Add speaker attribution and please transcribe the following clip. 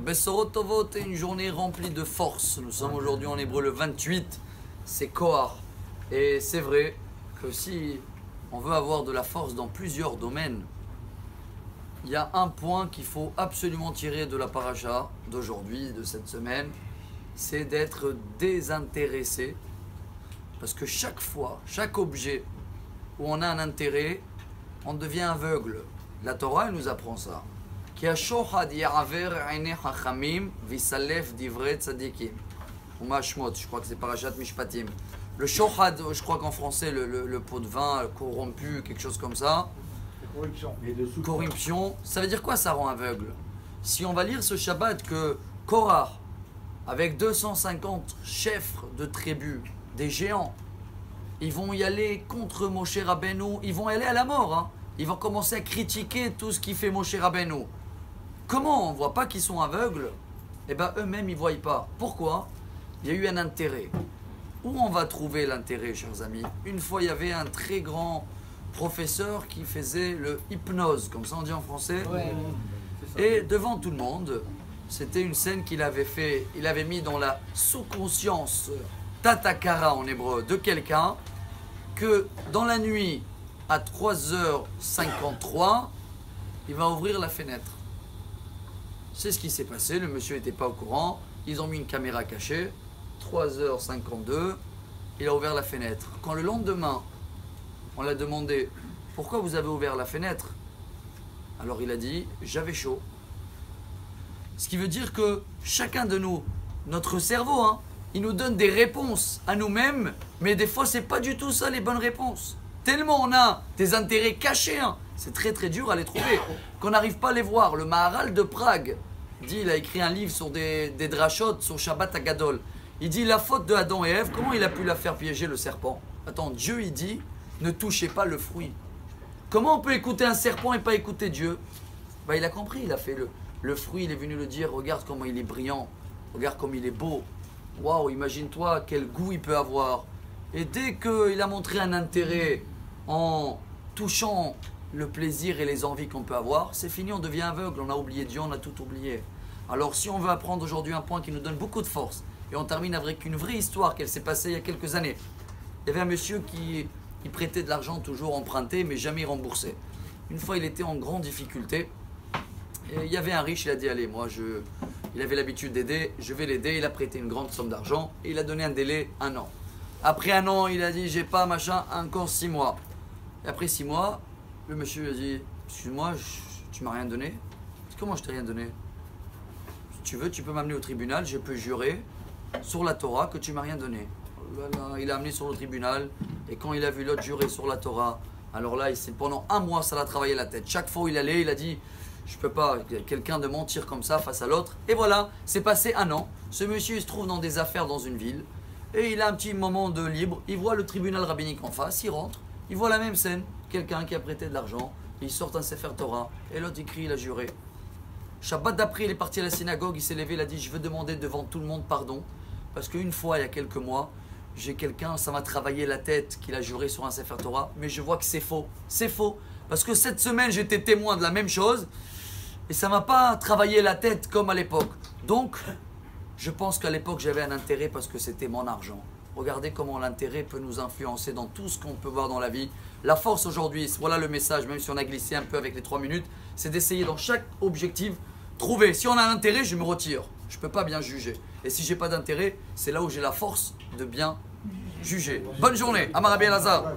Speaker 1: Bessorot Tovot est une journée remplie de force. Nous sommes aujourd'hui en hébreu le 28, c'est Kohar. Et c'est vrai que si on veut avoir de la force dans plusieurs domaines, il y a un point qu'il faut absolument tirer de la paracha d'aujourd'hui, de cette semaine, c'est d'être désintéressé. Parce que chaque fois, chaque objet où on a un intérêt, on devient aveugle. La Torah, elle nous apprend ça. Ki ha-shochad ya'aver einei chachamim v'yissalef divrei tzadikim. Ou mashmot, je crois que c'est parashat mishpatim. Le shochad, je crois qu'en français, le pot de vin corrompu, quelque chose comme ça. Corruption. Ça veut dire quoi, ça rend aveugle? Si on va lire ce Shabbat que Korah, avec 250 chefs de tribus, des géants, ils vont y aller contre Moshe Rabbeinu, ils vont y aller à la mort. Hein. Ils vont commencer à critiquer tout ce qui fait Moshe Rabbeinu. Comment on ne voit pas qu'ils sont aveugles? Eh bien, eux-mêmes, ils ne voient pas. Pourquoi? Il y a eu un intérêt. Où on va trouver l'intérêt, chers amis? Une fois, il y avait un très grand professeur qui faisait le hypnose, comme ça on dit en français. Ouais. Et devant tout le monde, c'était une scène qu'il avait fait, il avait mis dans la sous-conscience, tatakara en hébreu, de quelqu'un, que dans la nuit, à 3h53, il va ouvrir la fenêtre. C'est ce qui s'est passé, le monsieur n'était pas au courant, ils ont mis une caméra cachée, 3h52, il a ouvert la fenêtre. Quand le lendemain, on l'a demandé, pourquoi vous avez ouvert la fenêtre? Alors il a dit, j'avais chaud. Ce qui veut dire que chacun de nous, notre cerveau, hein, il nous donne des réponses à nous-mêmes, mais des fois, c'est pas du tout ça les bonnes réponses. Tellement on a des intérêts cachés, hein, c'est très très dur à les trouver, qu'on n'arrive pas à les voir. Le Maharal de Prague dit, il a écrit un livre sur des drachotes, sur Shabbat Agadol. Il dit la faute de Adam et Ève, comment il a pu la faire piéger le serpent? Attends, Dieu il dit, ne touchez pas le fruit. Comment on peut écouter un serpent et pas écouter Dieu? Ben, il a compris, il a fait le fruit, il est venu le dire, regarde comment il est brillant, regarde comme il est beau. Waouh, imagine-toi quel goût il peut avoir. Et dès qu'il a montré un intérêt en touchant le plaisir et les envies qu'on peut avoir, c'est fini, on devient aveugle, on a oublié Dieu, on a tout oublié. Alors si on veut apprendre aujourd'hui un point qui nous donne beaucoup de force, et on termine avec une vraie histoire qu'elle s'est passée il y a quelques années. Il y avait un monsieur qui prêtait de l'argent toujours emprunté, mais jamais remboursé. Une fois, il était en grande difficulté. Et il y avait un riche, il a dit, allez, il avait l'habitude d'aider, je vais l'aider. Il a prêté une grande somme d'argent et il a donné un délai, 1 an. Après 1 an, il a dit, j'ai pas, machin, encore 6 mois. Et après 6 mois, le monsieur a dit, excuse-moi, tu m'as rien donné? Comment je t'ai rien donné? Si tu veux, tu peux m'amener au tribunal, je peux jurer sur la Torah que tu m'as rien donné. Il a amené sur le tribunal et quand il a vu l'autre jurer sur la Torah, alors là, pendant 1 mois, ça l'a travaillé la tête. Chaque fois où il allait, il a dit, je peux pas, quelqu'un de mentir comme ça face à l'autre. Et voilà, c'est passé 1 an. Ce monsieur, il se trouve dans des affaires dans une ville et il a un petit moment de libre. Il voit le tribunal rabbinique en face, il rentre, il voit la même scène, quelqu'un qui a prêté de l'argent, il sort un Sefer Torah et l'autre écrit, il a juré. Shabbat d'après, il est parti à la synagogue, il s'est levé, il a dit, je veux demander devant tout le monde pardon. Parce qu'une fois, il y a quelques mois, j'ai quelqu'un, ça m'a travaillé la tête, qu'il a juré sur un Sefer Torah, mais je vois que c'est faux. C'est faux. Parce que cette semaine, j'étais témoin de la même chose, et ça ne m'a pas travaillé la tête comme à l'époque. Donc, je pense qu'à l'époque, j'avais un intérêt parce que c'était mon argent. Regardez comment l'intérêt peut nous influencer dans tout ce qu'on peut voir dans la vie. La force aujourd'hui, voilà le message, même si on a glissé un peu avec les 3 minutes, c'est d'essayer dans chaque objectif, trouver. Si on a un intérêt, je me retire. Je ne peux pas bien juger. Et si je n'ai pas d'intérêt, c'est là où j'ai la force de bien juger. Bonne journée. Amar Rabbi Elazar.